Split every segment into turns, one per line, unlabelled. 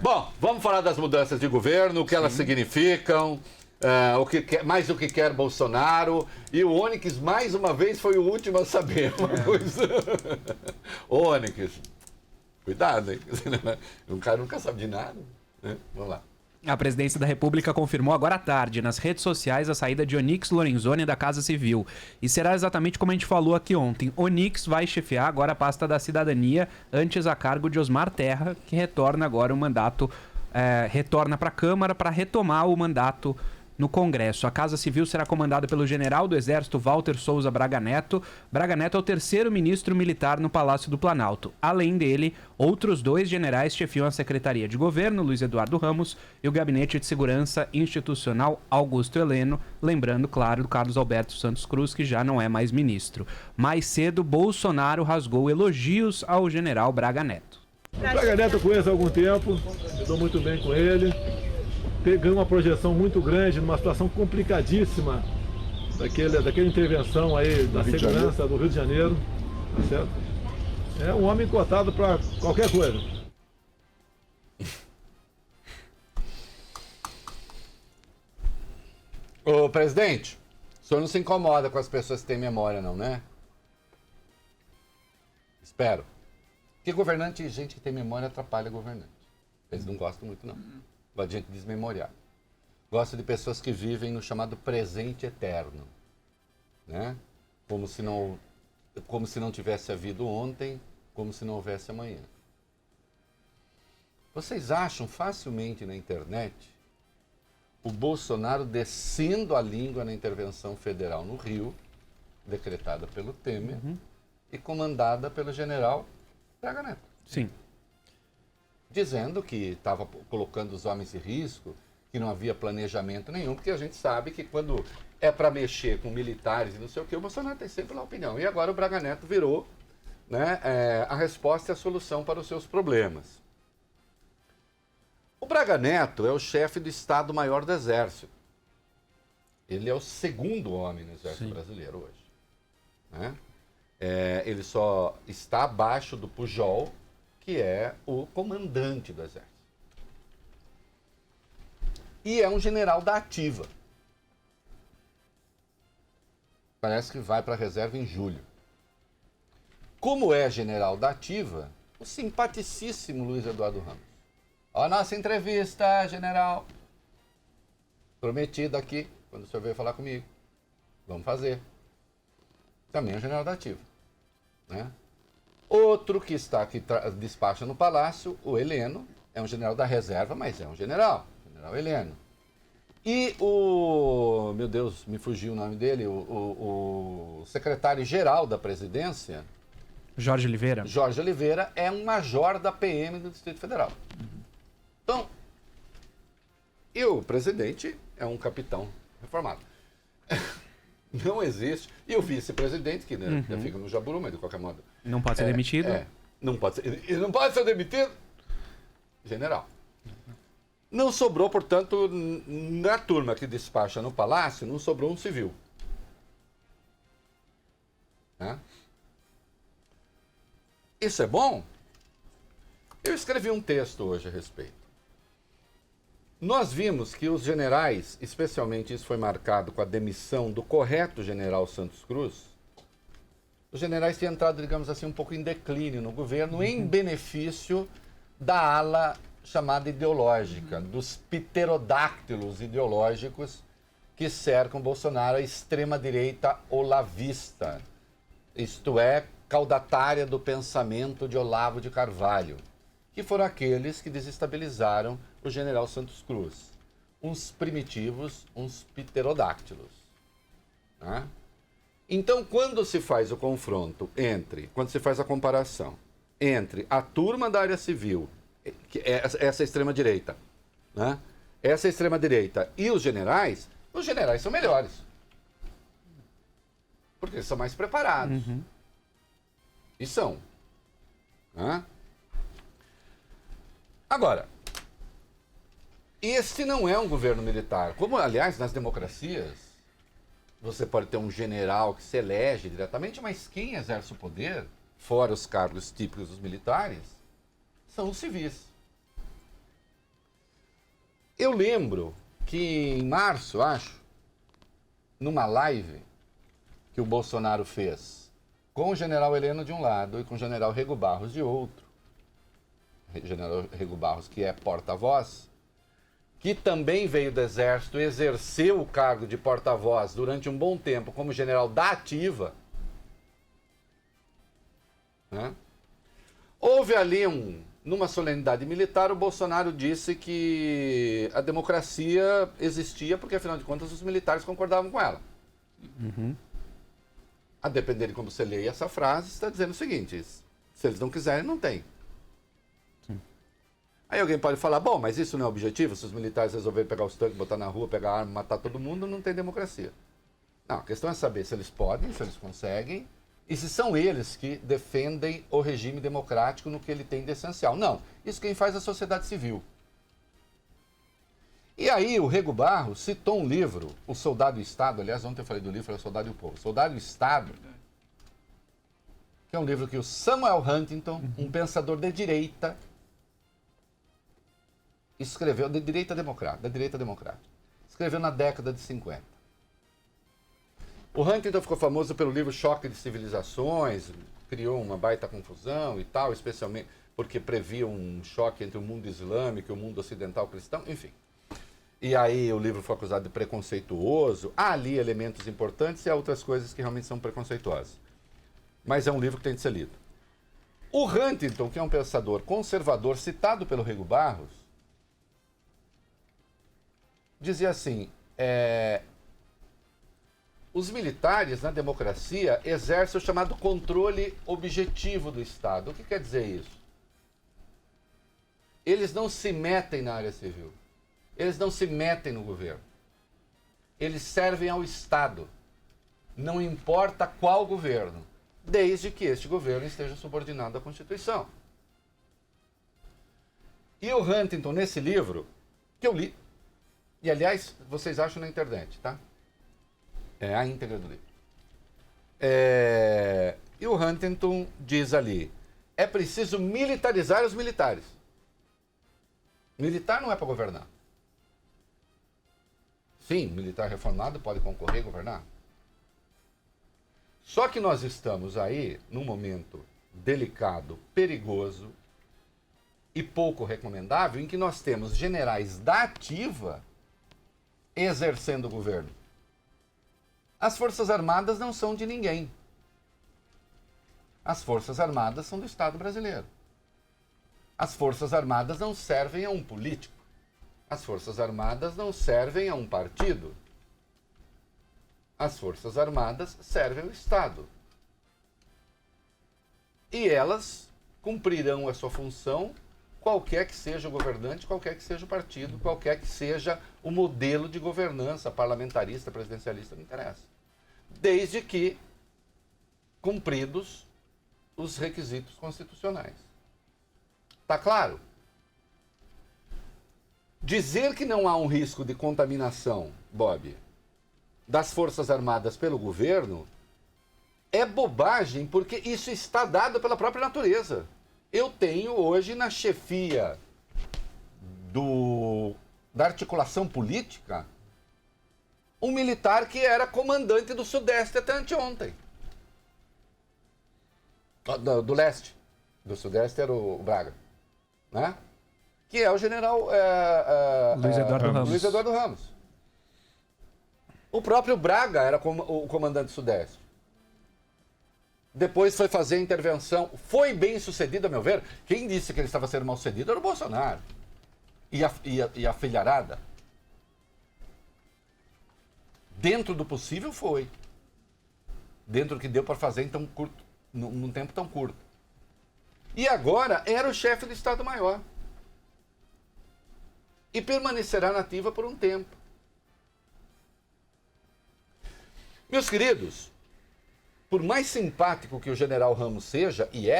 Bom, vamos falar das mudanças de governo, o que elas significam, mais o que quer Bolsonaro. E o Onyx, mais uma vez, foi o último a saber uma coisa. Onyx, cuidado, hein? O cara nunca sabe de nada. Né? Vamos lá.
A presidência da República confirmou agora à tarde nas redes sociais a saída de Onyx Lorenzoni da Casa Civil. E será exatamente como a gente falou aqui ontem. Onyx vai chefiar agora a pasta da cidadania, antes a cargo de Osmar Terra, que retorna agora o mandato, retorna para a Câmara para retomar o mandato no Congresso. A Casa Civil será comandada pelo general do Exército Walter Souza Braga Neto. Braga Neto é o terceiro ministro militar no Palácio do Planalto. Além dele, outros 2 generais chefiam a Secretaria de Governo, Luiz Eduardo Ramos, e o Gabinete de Segurança Institucional, Augusto Heleno. Lembrando, claro, do Carlos Alberto Santos Cruz, que já não é mais ministro. Mais cedo, Bolsonaro rasgou elogios ao general Braga Neto.
O Braga Neto eu conheço há algum tempo, eu dou muito bem com ele. Ganhou uma projeção muito grande, numa situação complicadíssima daquela intervenção aí da segurança do Rio de Janeiro, tá certo? É um homem cotado para qualquer coisa.
Ô, presidente, o senhor não se incomoda com as pessoas que têm memória, não, né? Espero. Porque governante e gente que tem memória atrapalha governante. Eles não gostam muito, não. Gosto de gente desmemoriada. Gosto de pessoas que vivem no chamado presente eterno. Né? Como se não tivesse havido ontem, como se não houvesse amanhã. Vocês acham facilmente na internet o Bolsonaro descendo a língua na intervenção federal no Rio, decretada pelo Temer, e comandada pelo general Braga Neto.
Sim.
Dizendo que estava colocando os homens em risco, que não havia planejamento nenhum, porque a gente sabe que quando é para mexer com militares e não sei o que, o Bolsonaro tem sempre lá opinião. E agora o Braga Neto virou, né, a resposta e a solução para os seus problemas. O Braga Neto é o chefe do Estado-Maior do Exército. Ele é o segundo homem no Exército brasileiro hoje. Né? Ele só está abaixo do Pujol, que é o comandante do Exército. E é um general da ativa. Parece que vai para a reserva em julho. Como é general da ativa, o simpaticíssimo Luiz Eduardo Ramos. Ó, a nossa entrevista, general. Prometido aqui, quando o senhor veio falar comigo. Vamos fazer. Também é um general da ativa. Né? Outro que está aqui, despacha no Palácio, o Heleno, é um general da reserva, mas é um general Heleno. E o, meu Deus, me fugiu o nome dele, o secretário-geral da presidência,
Jorge
Oliveira, é um major da PM do Distrito Federal. Então, e o presidente é um capitão reformado. Não existe. E o vice-presidente, que né, fica no Jaburu, mas de qualquer modo...
Não pode ser demitido?
Não pode ser. Ele não pode ser demitido? General. Não sobrou, portanto, na turma que despacha no Palácio, não sobrou um civil. Né? Isso é bom? Eu escrevi um texto hoje a respeito. Nós vimos que os generais, especialmente isso foi marcado com a demissão do correto general Santos Cruz, os generais têm entrado, digamos assim, um pouco em declínio no governo, em benefício da ala chamada ideológica, dos pterodáctilos ideológicos que cercam Bolsonaro, a extrema-direita olavista, isto é, caudatária do pensamento de Olavo de Carvalho, que foram aqueles que desestabilizaram o general Santos Cruz. Uns primitivos, uns pterodáctilos. Né? Então, quando se faz o confronto quando se faz a comparação entre a turma da área civil, que é essa extrema-direita, né? Essa extrema-direita e os generais são melhores. Porque eles são mais preparados. E são. Né? Agora, este não é um governo militar. Como, aliás, nas democracias, você pode ter um general que se elege diretamente, mas quem exerce o poder, fora os cargos típicos dos militares, são os civis. Eu lembro que em março, acho, numa live que o Bolsonaro fez com o general Heleno de um lado e com o general Rego Barros de outro, general Rego Barros, que é porta-voz, que também veio do Exército, exerceu o cargo de porta-voz durante um bom tempo como general da ativa, né? Houve ali numa solenidade militar, o Bolsonaro disse que a democracia existia porque, afinal de contas, os militares concordavam com ela.
Uhum.
A depender de como você lê essa frase, está dizendo o seguinte: se eles não quiserem, não tem. Aí alguém pode falar, bom, mas isso não é objetivo? Se os militares resolverem pegar os tanques, botar na rua, pegar a arma, matar todo mundo, não tem democracia. Não, a questão é saber se eles podem, se eles conseguem, e se são eles que defendem o regime democrático no que ele tem de essencial. Não, isso quem faz é a sociedade civil. E aí o Rego Barros citou um livro, O Soldado e o Estado, aliás, ontem eu falei do livro, falei O Soldado e o Povo. Soldado e o Estado, que é um livro que o Samuel Huntington, um pensador de direita, escreveu, da direita democrática, escreveu na década de 50. O Huntington ficou famoso pelo livro Choque de Civilizações, criou uma baita confusão e tal, especialmente porque previa um choque entre o mundo islâmico e o mundo ocidental cristão, enfim. E aí o livro foi acusado de preconceituoso. Há ali elementos importantes e há outras coisas que realmente são preconceituosas. Mas é um livro que tem de ser lido. O Huntington, que é um pensador conservador citado pelo Rego Barros, dizia assim, os militares na democracia exercem o chamado controle objetivo do Estado. O que quer dizer isso? Eles não se metem na área civil. Eles não se metem no governo. Eles servem ao Estado. Não importa qual governo, desde que este governo esteja subordinado à Constituição. E o Huntington, nesse livro, que eu li, e aliás, vocês acham na internet, tá? É a íntegra do livro. E o Huntington diz ali, é preciso militarizar os militares. Militar não é para governar. Sim, militar reformado pode concorrer a governar. Só que nós estamos aí num momento delicado, perigoso e pouco recomendável, em que nós temos generais da ativa exercendo o governo. As Forças Armadas não são de ninguém. As Forças Armadas são do Estado brasileiro. As Forças Armadas não servem a um político. As Forças Armadas não servem a um partido. As Forças Armadas servem ao Estado. E elas cumprirão a sua função, qualquer que seja o governante, qualquer que seja o partido, qualquer que seja o modelo de governança, parlamentarista, presidencialista, não interessa. Desde que cumpridos os requisitos constitucionais. Tá claro? Dizer que não há um risco de contaminação, Bob, das Forças Armadas pelo governo é bobagem, porque isso está dado pela própria natureza. Eu tenho hoje na chefia da articulação política um militar que era comandante do Sudeste até anteontem. Do Leste. Do Sudeste era o Braga. Né? Que é o general Luiz Eduardo Ramos. O próprio Braga era o comandante do Sudeste. Depois foi fazer a intervenção. Foi bem sucedido, a meu ver. Quem disse que ele estava sendo mal sucedido era o Bolsonaro. E a filharada. Dentro do possível foi. Dentro do que deu para fazer em tão curto, num tempo tão curto. E agora era o chefe do Estado-Maior. E permanecerá na ativa por um tempo. Meus queridos, por mais simpático que o general Ramos seja, e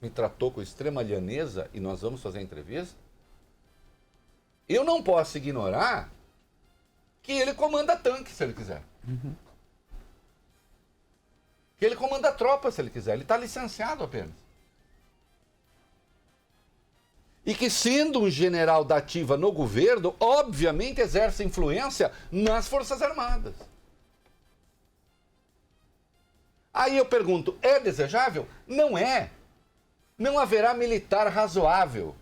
me tratou com extrema lhaneza, e nós vamos fazer a entrevista, eu não posso ignorar que ele comanda tanque, se ele quiser.
Uhum.
Que ele comanda tropa, se ele quiser. Ele está licenciado apenas. E que, sendo um general da ativa no governo, obviamente exerce influência nas Forças Armadas. Aí eu pergunto, é desejável? Não é. Não haverá militar razoável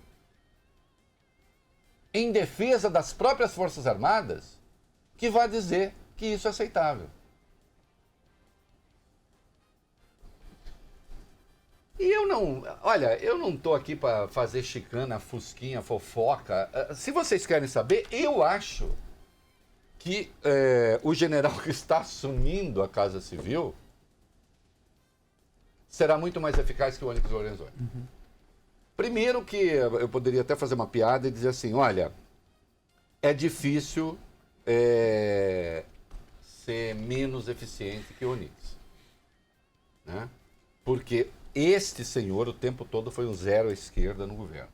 em defesa das próprias Forças Armadas que vá dizer que isso é aceitável. E eu não estou aqui para fazer chicana, fusquinha, fofoca. Se vocês querem saber, eu acho que o general que está assumindo a Casa Civil será muito mais eficaz que o Onyx Lorenzoni. Uhum. Primeiro que eu poderia até fazer uma piada e dizer assim, olha, é difícil ser menos eficiente que o Onyx. Né? Porque este senhor o tempo todo foi um zero à esquerda no governo.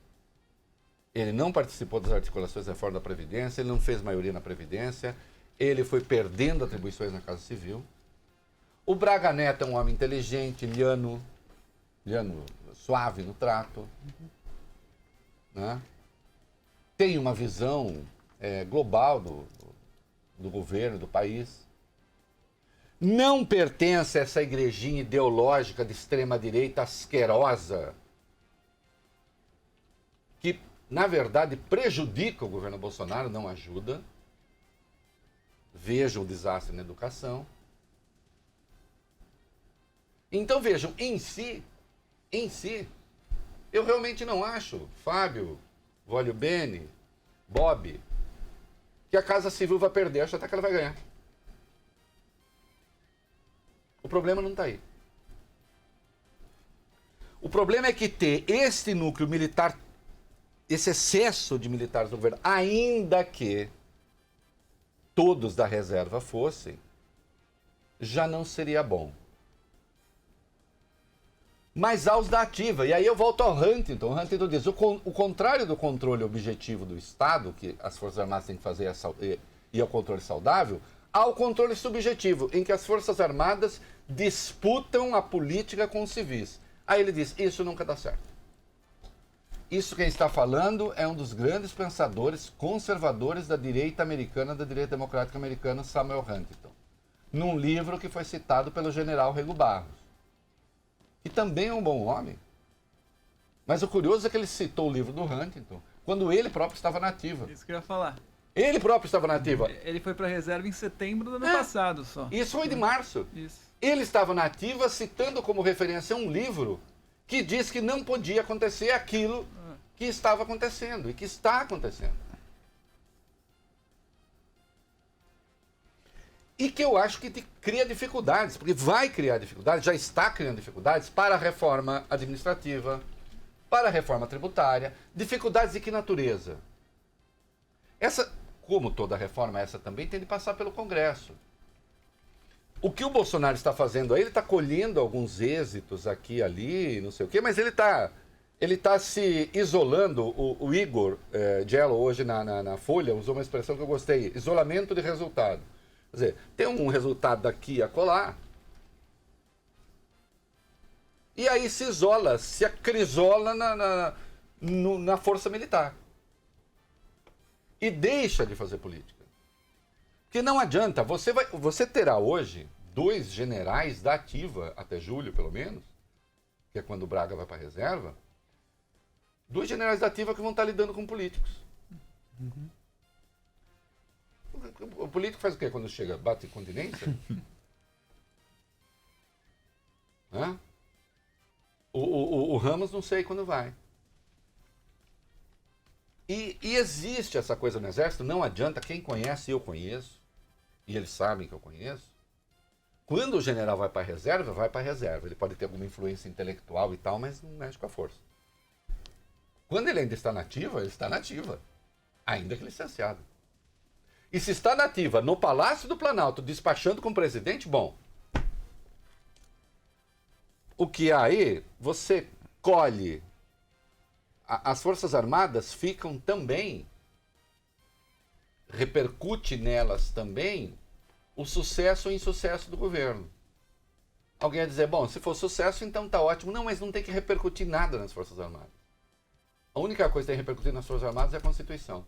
Ele não participou das articulações da reforma da Previdência, ele não fez maioria na Previdência, ele foi perdendo atribuições na Casa Civil. O Braga Neto é um homem inteligente, liano, suave no trato. Né? Tem uma visão global do governo, do país. Não pertence a essa igrejinha ideológica de extrema-direita asquerosa que, na verdade, prejudica o governo Bolsonaro, não ajuda. Vejam o desastre na educação. Então, vejam, em si, eu realmente não acho, Fábio, Vólio Bene, Bob, que a Casa Civil vai perder, acho até que ela vai ganhar. O problema não está aí. O problema é que ter este núcleo militar, esse excesso de militares no governo, ainda que todos da reserva fossem, já não seria bom. Mas há os da ativa. E aí eu volto ao Huntington. O Huntington diz, o contrário do controle objetivo do Estado, que as Forças Armadas têm que fazer e ao controle saudável, há o controle subjetivo, em que as Forças Armadas disputam a política com os civis. Aí ele diz, isso nunca dá certo. Isso quem está falando é um dos grandes pensadores conservadores da direita americana, da direita democrática americana, Samuel Huntington, num livro que foi citado pelo general Rego Barros, que também é um bom homem. Mas o curioso é que ele citou o livro do Huntington quando ele próprio estava na ativa.
Isso que eu ia falar.
Ele próprio estava na ativa.
Ele foi para a reserva em setembro do ano passado só.
Isso foi de março.
Isso.
Ele estava na ativa citando como referência um livro que diz que não podia acontecer aquilo que estava acontecendo e que está acontecendo. E que eu acho que cria dificuldades, porque vai criar dificuldades, já está criando dificuldades para a reforma administrativa, para a reforma tributária. Dificuldades de que natureza? Essa, como toda reforma, essa também tem de passar pelo Congresso. O que o Bolsonaro está fazendo aí, ele está colhendo alguns êxitos aqui e ali, não sei o quê, mas ele está se isolando. O Igor Gello, hoje na Folha, usou uma expressão que eu gostei, isolamento de resultado. Quer dizer, tem um resultado daqui a colar, e aí se isola, se acrisola na força militar. E deixa de fazer política. Porque não adianta, você terá hoje 2 generais da ativa, até julho pelo menos, que é quando o Braga vai para a reserva, 2 generais da ativa que vão estar lidando com políticos. Uhum. O político faz o quê quando chega? Bate continência? O Ramos não sei quando vai. E existe essa coisa no Exército, não adianta, quem conhece, eu conheço, e eles sabem que eu conheço. Quando o general vai para a reserva, vai para a reserva. Ele pode ter alguma influência intelectual e tal, mas não mexe com a força. Quando ele ainda está na ativa, ele está na ativa, ainda que licenciado. E se está na ativa no Palácio do Planalto, despachando com o presidente, bom. O que há aí, você colhe. As Forças Armadas ficam também, repercute nelas também, o sucesso ou insucesso do governo. Alguém vai dizer, bom, se for sucesso, então tá ótimo. Não, mas não tem que repercutir nada nas Forças Armadas. A única coisa que tem repercutido nas Forças Armadas é a Constituição.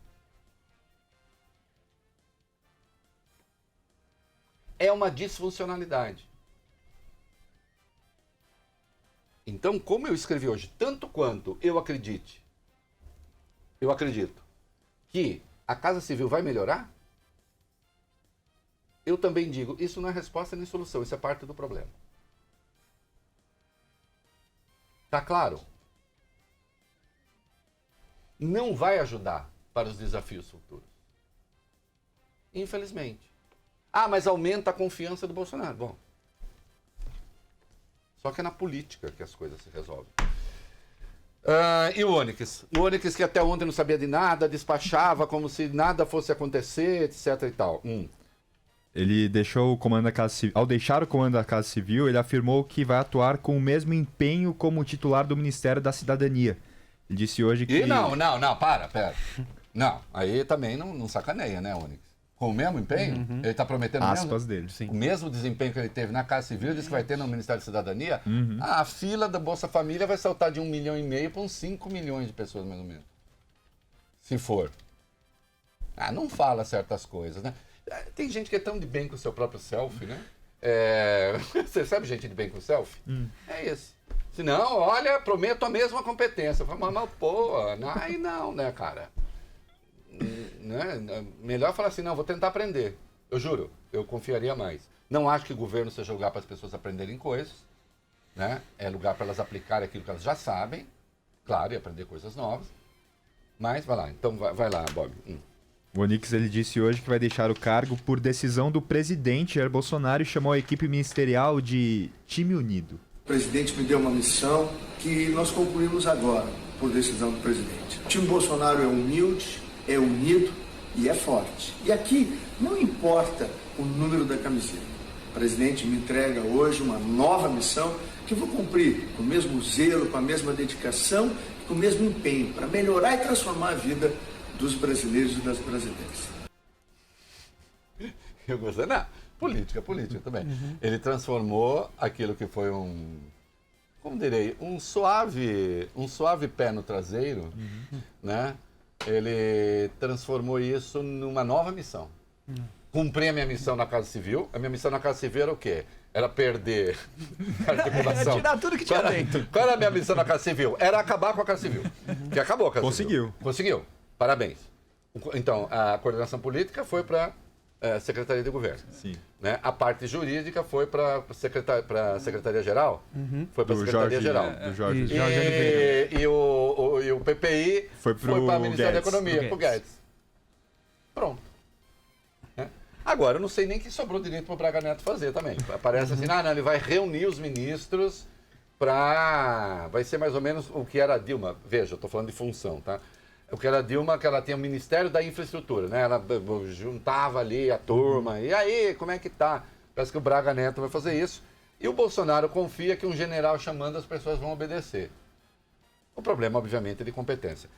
É uma disfuncionalidade. Então, como eu escrevi hoje, tanto quanto eu acredito que a Casa Civil vai melhorar, eu também digo, isso não é resposta nem solução, isso é parte do problema. Tá claro? Não vai ajudar para os desafios futuros. Infelizmente. Ah, mas aumenta a confiança do Bolsonaro. Bom, só que é na política que as coisas se resolvem. E o Onyx? O Onyx que até ontem não sabia de nada, despachava como se nada fosse acontecer, etc e tal.
Ele deixou o comando da Casa Civil. Ao deixar o comando da Casa Civil, ele afirmou que vai atuar com o mesmo empenho como titular do Ministério da Cidadania. Ele disse hoje que...
E não, pera. Não, aí também não sacaneia, né, Onyx? Com o mesmo empenho, ele está prometendo
aspas dele, sim.
O mesmo desempenho que ele teve na Casa Civil, disse que vai ter no Ministério da Cidadania. A fila da Bolsa Família vai saltar de 1,5 milhão para uns 5 milhões de pessoas, mais ou menos. Se for. Não fala certas coisas, né? Tem gente que é tão de bem com o seu próprio selfie, né? Você sabe gente de bem com o selfie? É isso. Se não, olha, prometo a mesma competência. Mas pô, aí não, né, cara? Né? Melhor falar assim, não, vou tentar aprender. Eu juro, eu confiaria mais. Não acho que o governo seja lugar para as pessoas aprenderem coisas, né? É lugar para elas aplicarem aquilo que elas já sabem, claro, e aprender coisas novas. Mas vai lá, então vai lá, Bob.
O Onyx, ele disse hoje que vai deixar o cargo por decisão do presidente Jair Bolsonaro e chamou a equipe ministerial de time unido.
O presidente me deu uma missão que nós concluímos agora, por decisão do presidente. O time Bolsonaro é humilde, é unido e é forte. E aqui não importa o número da camiseta. O presidente me entrega hoje uma nova missão que eu vou cumprir com o mesmo zelo, com a mesma dedicação, com o mesmo empenho para melhorar e transformar a vida dos brasileiros e das brasileiras.
Eu gostei, não. Política também. Ele transformou aquilo que foi como direi, um suave pé no traseiro, né? Ele transformou isso numa nova missão. Cumpri a minha missão na Casa Civil. A minha missão na Casa Civil era o quê? Era perder a articulação.
Tirar tudo que tinha dentro.
Qual era a minha missão na Casa Civil? Era acabar com a Casa Civil. Que acabou a Casa Civil.
Conseguiu.
Parabéns. Então, a coordenação política foi para a Secretaria de Governo.
Sim.
Né? A parte jurídica foi para a Secretaria-Geral. Foi para a Secretaria-Geral.
Do Jorge.
E o PPI foi para o Ministério da Economia, para o Guedes. Pronto. Né? Agora, eu não sei nem que sobrou direito para o Braga Neto fazer também. Parece assim, não, ele vai reunir os ministros para... Vai ser mais ou menos o que era a Dilma. Veja, eu estou falando de função, tá? O que era a Dilma, que ela tinha o Ministério da Infraestrutura, né? Ela juntava ali a turma. E aí, como é que tá? Parece que o Braga Neto vai fazer isso. E o Bolsonaro confia que um general chamando as pessoas vão obedecer. O problema, obviamente, é de competência.